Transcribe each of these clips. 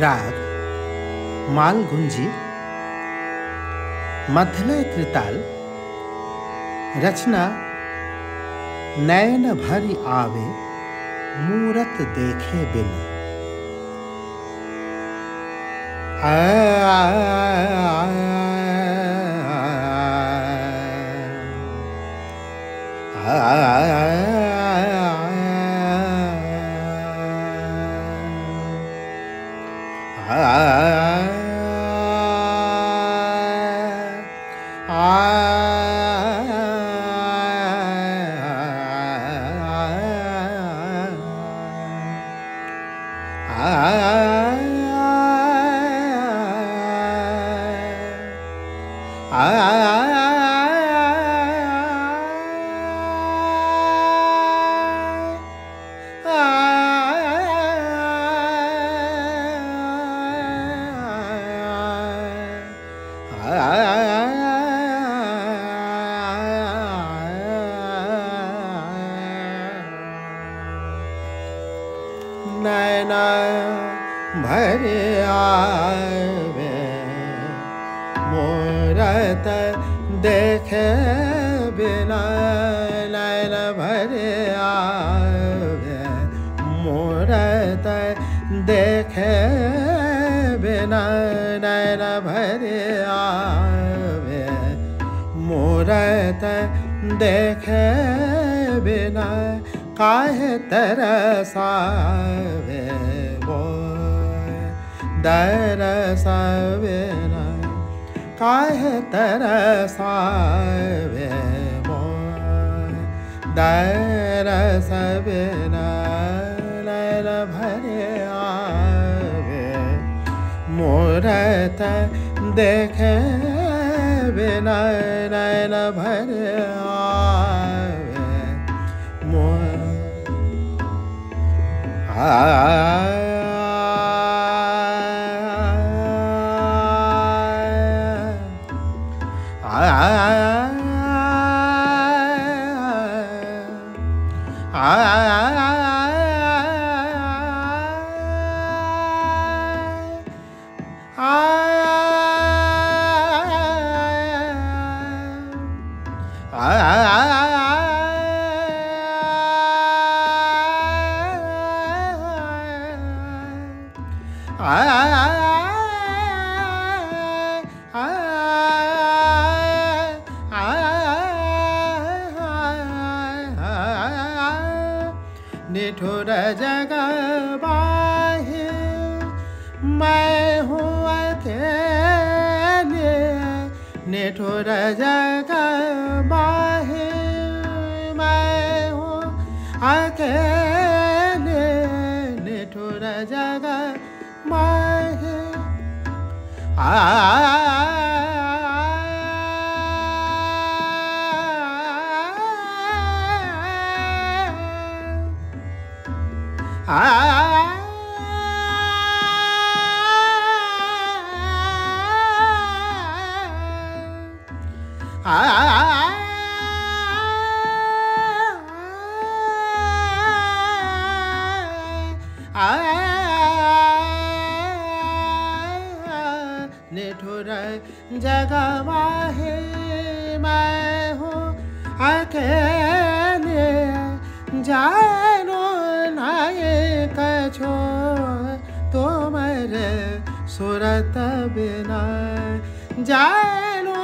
राग मालगुंजी, मध्यलय त्रिताल। रचना नयन भरि आवे मूरत देखे बिन। नैना भरि आवे मूरत देखे बिना। नैना भरि आवे मूरत देखे बिना। नैना भरि आवे मूरत देखे बिना। काहे तरसावे वो दरसावे ना। काहे तरसावे वो दरसावे ना। नैन भरि आवे मूरत देखे बिना। नैन भरि आवे निठुर जग बाहे मैं हूँ अकेले। निठुर जग बाहे मैं हूँ अकेले। निठुर जग बाहे निठुर जगवा है मैं हूँ अकेले। जानो नायक छो तो मेरे सूरत बिना। जानो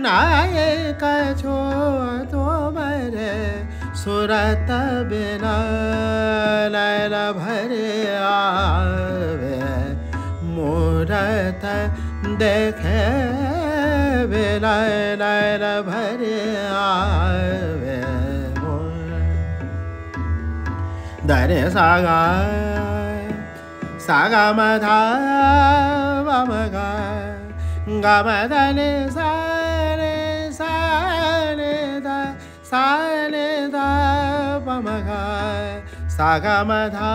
नायक छो तो मेरे सूरत बिना। नैन भरि आवे मूरत देखे बिना। नैन भरि आवे दरे सागा सागा मधा वम गा गा मधने सारे सारे दा सारे दा वम गा सागा मधा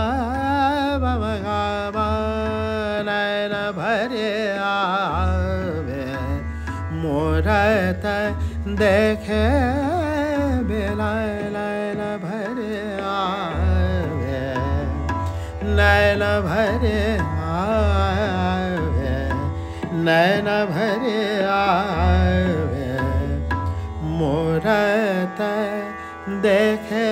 वम गा। नैन भरि आवे मूरत देखे बिना। नैन भरि आवे नैन भरे आवे, नैन भरे आवे, मूरत देखे